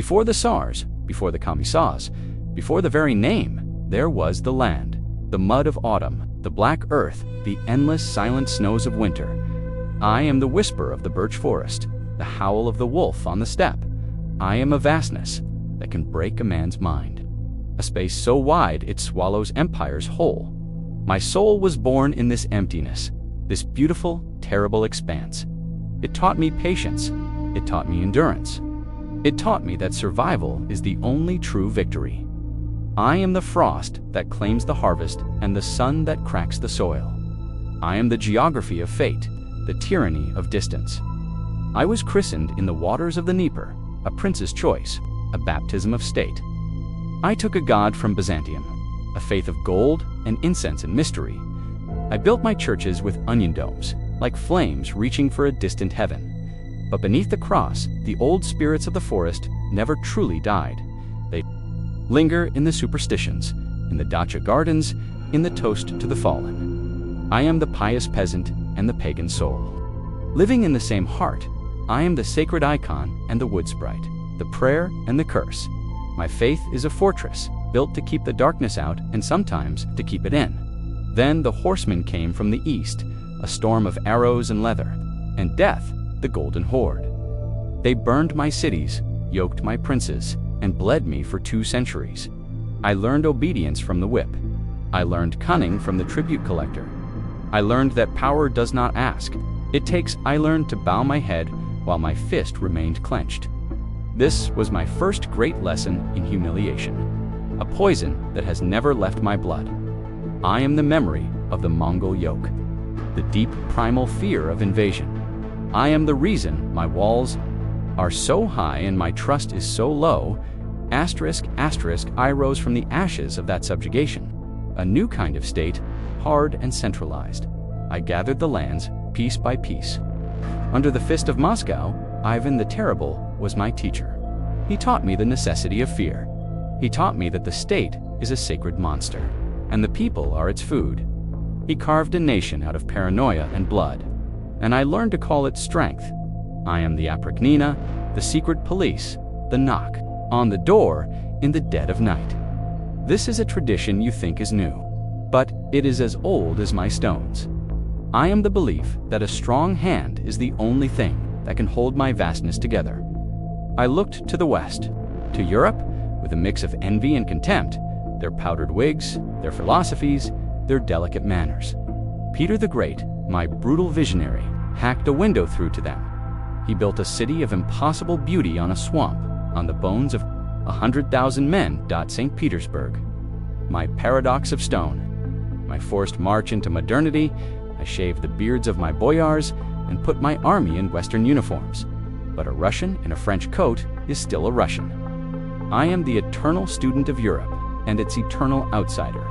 Before the Tsars, before the Commissars, before the very name, there was the land, the mud of autumn, the black earth, the endless silent snows of winter. I am the whisper of the birch forest, the howl of the wolf on the steppe. I am a vastness that can break a man's mind, a space so wide it swallows empires whole. My soul was born in this emptiness, this beautiful, terrible expanse. It taught me patience. It taught me endurance. It taught me that survival is the only true victory. I am the frost that claims the harvest and the sun that cracks the soil. I am the geography of fate, the tyranny of distance. I was christened in the waters of the Dnieper, a prince's choice, a baptism of state. I took a god from Byzantium, a faith of gold and incense and mystery. I built my churches with onion domes, like flames reaching for a distant heaven. But beneath the cross, the old spirits of the forest never truly died. They linger in the superstitions, in the dacha gardens, in the toast to the fallen. I am the pious peasant and the pagan soul. Living in the same heart, I am the sacred icon and the wood sprite, the prayer and the curse. My faith is a fortress, built to keep the darkness out and sometimes to keep it in. Then the horsemen came from the east, a storm of arrows and leather, and death, the golden horde. They burned my cities, yoked my princes, and bled me for 2 centuries. I learned obedience from the whip. I learned cunning from the tribute collector. I learned that power does not ask. It takes. I learned to bow my head while my fist remained clenched. This was my first great lesson in humiliation, a poison that has never left my blood. I am the memory of the Mongol yoke, the deep primal fear of invasion. I am the reason my walls are so high and my trust is so low. Asterisk, asterisk, I rose from the ashes of that subjugation. A new kind of state, hard and centralized. I gathered the lands piece by piece. Under the fist of Moscow, Ivan the Terrible was my teacher. He taught me the necessity of fear. He taught me that the state is a sacred monster, and the people are its food. He carved a nation out of paranoia and blood, and I learned to call it strength. I am the aprichnina, the secret police, the knock on the door in the dead of night. This is a tradition you think is new, but it is as old as my stones. I am the belief that a strong hand is the only thing that can hold my vastness together. I looked to the west, to Europe, with a mix of envy and contempt, their powdered wigs, their philosophies, their delicate manners. Peter the Great, my brutal visionary, hacked a window through to them. He built a city of impossible beauty on a swamp, on the bones of 100,000 men. St. Petersburg, my paradox of stone, my forced march into modernity. I shaved the beards of my boyars and put my army in Western uniforms. But a Russian in a French coat is still a Russian. I am the eternal student of Europe and its eternal outsider.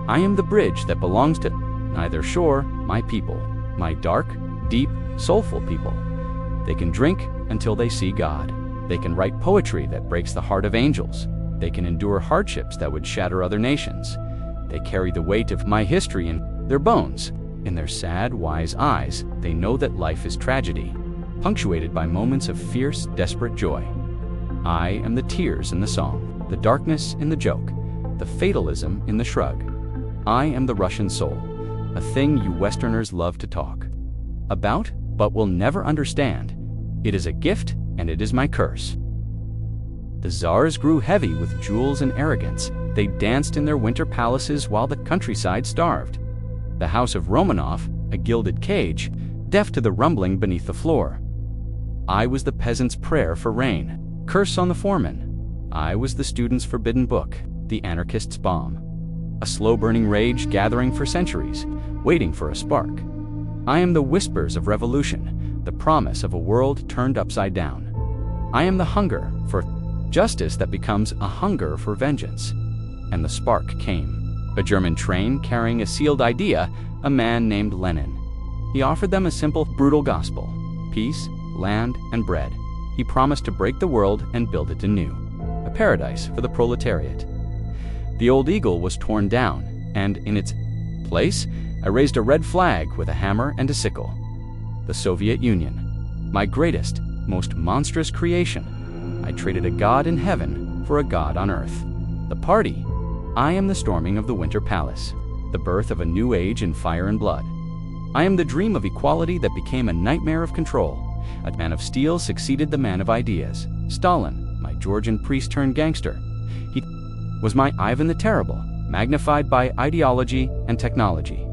I am the bridge that belongs to neither shore, my people, my dark, deep, soulful people. They can drink until they see God. They can write poetry that breaks the heart of angels. They can endure hardships that would shatter other nations. They carry the weight of my history in their bones. In their sad, wise eyes, they know that life is tragedy, punctuated by moments of fierce, desperate joy. I am the tears in the song, the darkness in the joke, the fatalism in the shrug. I am the Russian soul, a thing you Westerners love to talk about, but will never understand. It is a gift, and it is my curse. The Tsars grew heavy with jewels and arrogance. They danced in their winter palaces while the countryside starved. The house of Romanov, a gilded cage, deaf to the rumbling beneath the floor. I was the peasant's prayer for rain, curse on the foreman. I was the student's forbidden book, the anarchist's bomb. A slow-burning rage gathering for centuries, waiting for a spark. I am the whispers of revolution, the promise of a world turned upside down. I am the hunger for justice that becomes a hunger for vengeance. And the spark came. A German train carrying a sealed idea, a man named Lenin. He offered them a simple, brutal gospel: peace, land, and bread. He promised to break the world and build it anew, a paradise for the proletariat. The old eagle was torn down, and in its place, I raised a red flag with a hammer and a sickle. The Soviet Union, my greatest, most monstrous creation. I traded a god in heaven for a god on earth. The party. I am the storming of the Winter Palace, the birth of a new age in fire and blood. I am the dream of equality that became a nightmare of control. A man of steel succeeded the man of ideas. Stalin, my Georgian priest turned gangster. He was my Ivan the Terrible, magnified by ideology and technology.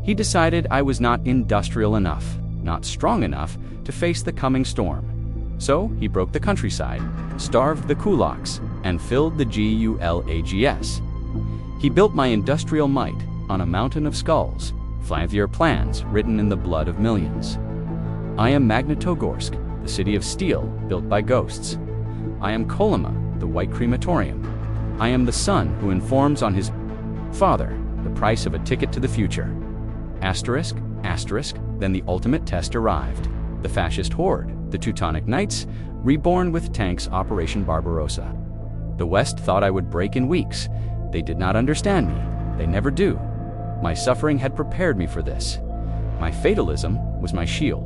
He decided I was not industrial enough, not strong enough to face the coming storm. So he broke the countryside, starved the kulaks, and filled the gulags. He built my industrial might on a mountain of skulls, flamboyant plans written in the blood of millions. I am Magnitogorsk, the city of steel built by ghosts. I am Kolyma, the white crematorium. I am the son who informs on his father the price of a ticket to the future. Asterisk, asterisk, then the ultimate test arrived. The fascist horde, the Teutonic Knights, reborn with tanks Operation Barbarossa. The West thought I would break in weeks. They did not understand me. They never do. My suffering had prepared me for this. My fatalism was my shield.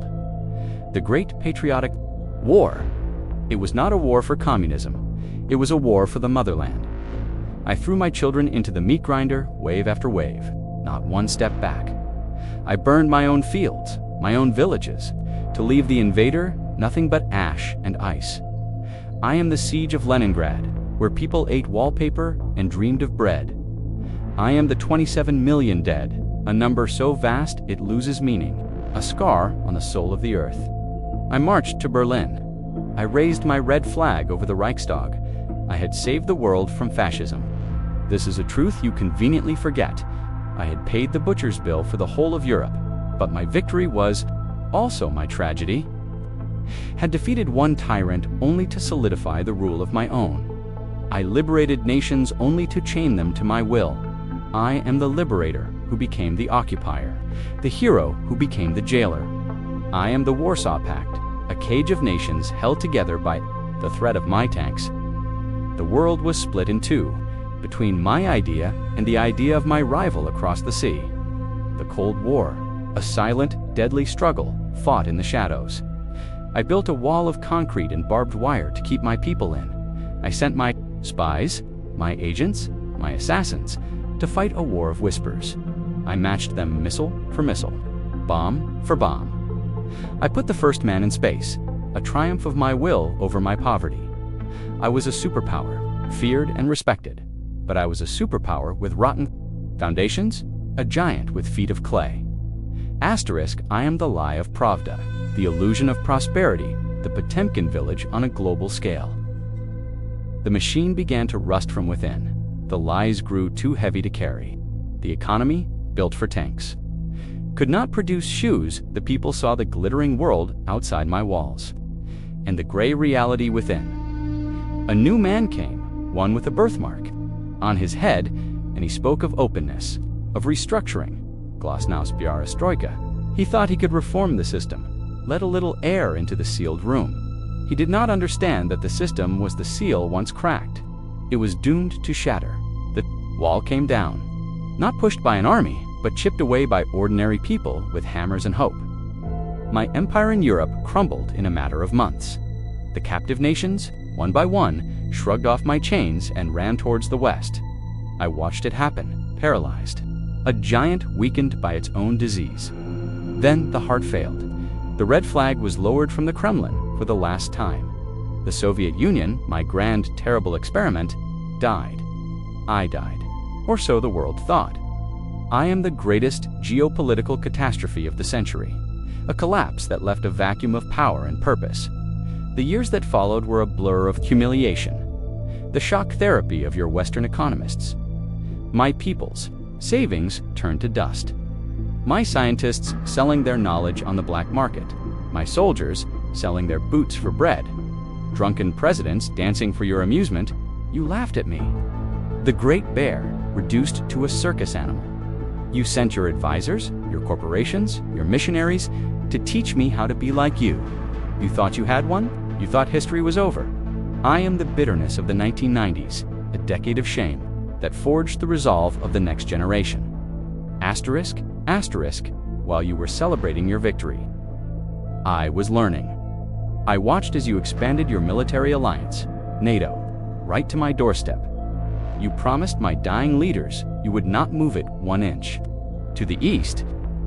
The Great Patriotic War. It was not a war for communism. It was a war for the motherland. I threw my children into the meat grinder, wave after wave, not one step back. I burned my own fields, my own villages, to leave the invader nothing but ash and ice. I am the siege of Leningrad, where people ate wallpaper and dreamed of bread. I am the 27 million dead, a number so vast it loses meaning, a scar on the soul of the earth. I marched to Berlin. I raised my red flag over the Reichstag. I had saved the world from fascism. This is a truth you conveniently forget. I had paid the butcher's bill for the whole of Europe, but my victory was also my tragedy. Had defeated one tyrant only to solidify the rule of my own. I liberated nations only to chain them to my will. I am the liberator who became the occupier, the hero who became the jailer. I am the Warsaw Pact, a cage of nations held together by the threat of my tanks. The world was split in two, between my idea and the idea of my rival across the sea. The Cold War, a silent, deadly struggle fought in the shadows. I built a wall of concrete and barbed wire to keep my people in. I sent my spies, my agents, my assassins, to fight a war of whispers. I matched them missile for missile, bomb for bomb. I put the first man in space, a triumph of my will over my poverty. I was a superpower, feared and respected, but I was a superpower with rotten foundations, a giant with feet of clay. Asterisk, I am the lie of Pravda, the illusion of prosperity, the Potemkin village on a global scale. The machine began to rust from within. The lies grew too heavy to carry. The economy, built for tanks, could not produce shoes. The people saw the glittering world outside my walls, and the gray reality within. A new man came, one with a birthmark on his head, and he spoke of openness, of restructuring. Glasnost Biarastroika. He thought he could reform the system, let a little air into the sealed room. He did not understand that the system was the seal once cracked. It was doomed to shatter. The wall came down, not pushed by an army, but chipped away by ordinary people with hammers and hope. My empire in Europe crumbled in a matter of months. The captive nations, one by one, shrugged off my chains and ran towards the west. I watched it happen, paralyzed. A giant weakened by its own disease. Then the heart failed. The red flag was lowered from the Kremlin for the last time. The Soviet Union, my grand, terrible experiment, died. I died. Or so the world thought. I am the greatest geopolitical catastrophe of the century. A collapse that left a vacuum of power and purpose. The years that followed were a blur of humiliation. The shock therapy of your Western economists. My people's savings turned to dust. My scientists selling their knowledge on the black market. My soldiers selling their boots for bread. Drunken presidents dancing for your amusement. You laughed at me. The Great Bear reduced to a circus animal. You sent your advisors, your corporations, your missionaries to teach me how to be like you. You thought you had one? You thought history was over. I am the bitterness of the 1990s, a decade of shame that forged the resolve of the next generation. Asterisk, asterisk, while you were celebrating your victory. I was learning. I watched as you expanded your military alliance, NATO, right to my doorstep. You promised my dying leaders you would not move it 1 inch. To the east,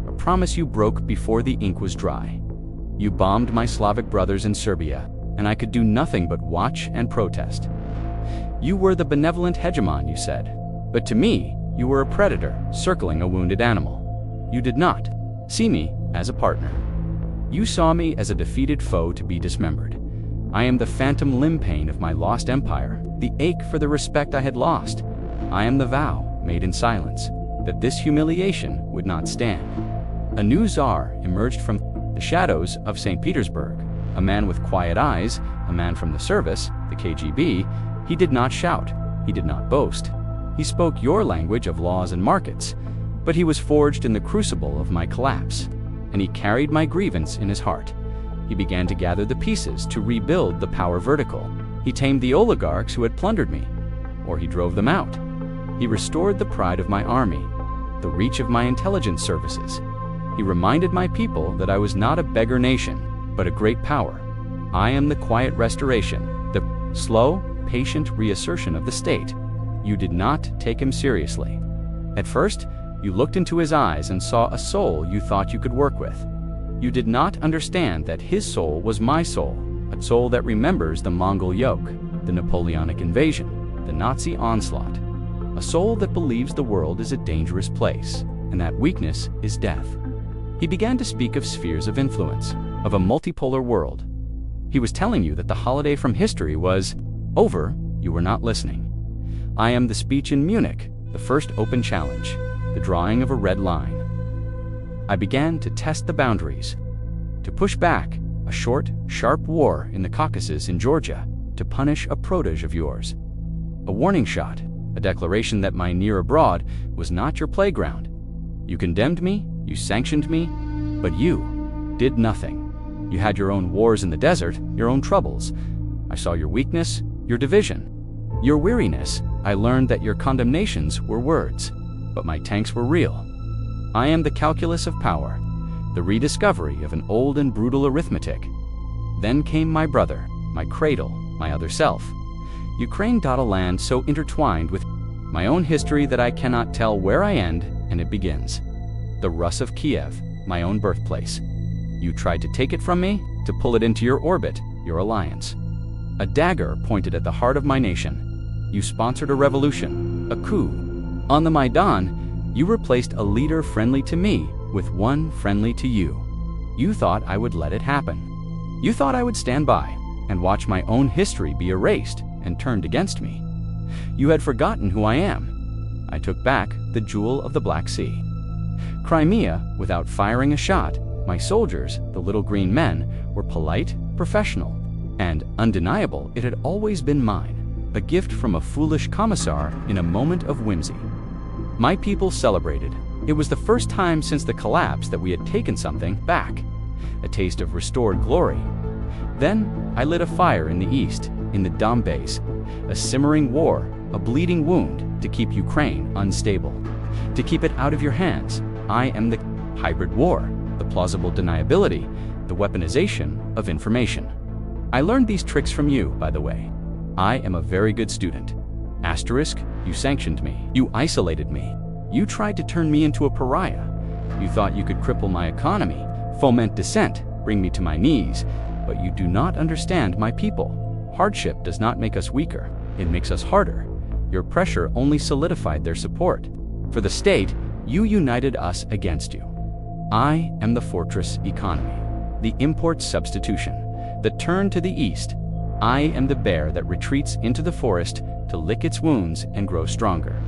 a promise you broke before the ink was dry. You bombed my Slavic brothers in Serbia, and I could do nothing but watch and protest. You were the benevolent hegemon, you said, but to me, you were a predator circling a wounded animal. You did not see me as a partner. You saw me as a defeated foe to be dismembered. I am the phantom limb pain of my lost empire, the ache for the respect I had lost. I am the vow, made in silence, that this humiliation would not stand. A new Tsar emerged from the shadows of St. Petersburg, a man with quiet eyes, a man from the service, the KGB. He did not shout, he did not boast. He spoke your language of laws and markets, but he was forged in the crucible of my collapse, and he carried my grievance in his heart. He began to gather the pieces to rebuild the power vertical. He tamed the oligarchs who had plundered me, or he drove them out. He restored the pride of my army, the reach of my intelligence services. He reminded my people that I was not a beggar nation, but a great power. I am the quiet restoration, the slow, patient reassertion of the state. You did not take him seriously. At first, you looked into his eyes and saw a soul you thought you could work with. You did not understand that his soul was my soul, a soul that remembers the Mongol yoke, the Napoleonic invasion, the Nazi onslaught, a soul that believes the world is a dangerous place, and that weakness is death. He began to speak of spheres of influence, of a multipolar world. He was telling you that the holiday from history was over. You were not listening. I am the speech in Munich, the first open challenge, the drawing of a red line. I began to test the boundaries, to push back a short, sharp war in the Caucasus in Georgia, to punish a protege of yours. A warning shot, a declaration that my near abroad was not your playground. You condemned me, you sanctioned me, but you did nothing. You had your own wars in the desert, your own troubles. I saw your weakness, your division, your weariness. I learned that your condemnations were words, but my tanks were real. I am the calculus of power, the rediscovery of an old and brutal arithmetic. Then came my brother, my cradle, my other self. Ukraine, a land so intertwined with my own history that I cannot tell where I end and it begins. The Rus of Kiev, my own birthplace. You tried to take it from me, to pull it into your orbit, your alliance. A dagger pointed at the heart of my nation. You sponsored a revolution, a coup. On the Maidan, you replaced a leader friendly to me with one friendly to you. You thought I would let it happen. You thought I would stand by and watch my own history be erased and turned against me. You had forgotten who I am. I took back the jewel of the Black Sea. Crimea, without firing a shot, my soldiers, the little green men, were polite, professional, and undeniable. It had always been mine, a gift from a foolish commissar in a moment of whimsy. My people celebrated. It was the first time since the collapse that we had taken something back, a taste of restored glory. Then I lit a fire in the east, in the Donbass, a simmering war, a bleeding wound to keep Ukraine unstable, to keep it out of your hands. I am the hybrid war, the plausible deniability, the weaponization of information. I learned these tricks from you, by the way. I am a very good student. Asterisk, you sanctioned me. You isolated me. You tried to turn me into a pariah. You thought you could cripple my economy, foment dissent, bring me to my knees, but you do not understand my people. Hardship does not make us weaker. It makes us harder. Your pressure only solidified their support. For the state, you united us against you. I am the fortress economy, the import substitution, the turn to the east. I am the bear that retreats into the forest to lick its wounds and grow stronger.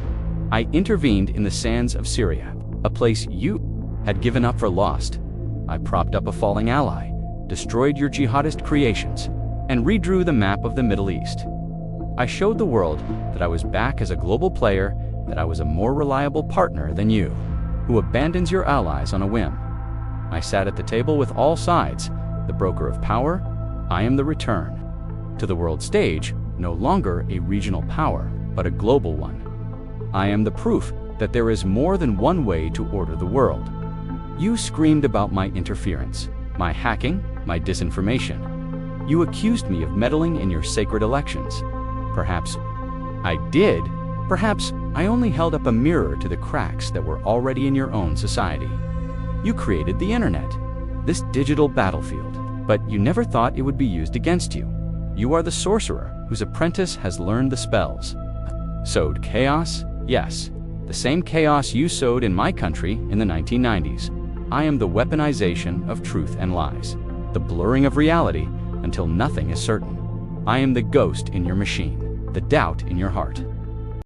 I intervened in the sands of Syria, a place you had given up for lost. I propped up a falling ally, destroyed your jihadist creations, and redrew the map of the Middle East. I showed the world that I was back as a global player, that I was a more reliable partner than you, who abandons your allies on a whim. I sat at the table with all sides, the broker of power. I am the return to the world stage, no longer a regional power, but a global one. I am the proof that there is more than one way to order the world. You screamed about my interference, my hacking, my disinformation. You accused me of meddling in your sacred elections. Perhaps I did. Perhaps I only held up a mirror to the cracks that were already in your own society. You created the internet, this digital battlefield, but you never thought it would be used against you. You are the sorcerer whose apprentice has learned the spells. Sowed chaos? Yes, the same chaos you sowed in my country in the 1990s. I am the weaponization of truth and lies, the blurring of reality until nothing is certain. I am the ghost in your machine, the doubt in your heart.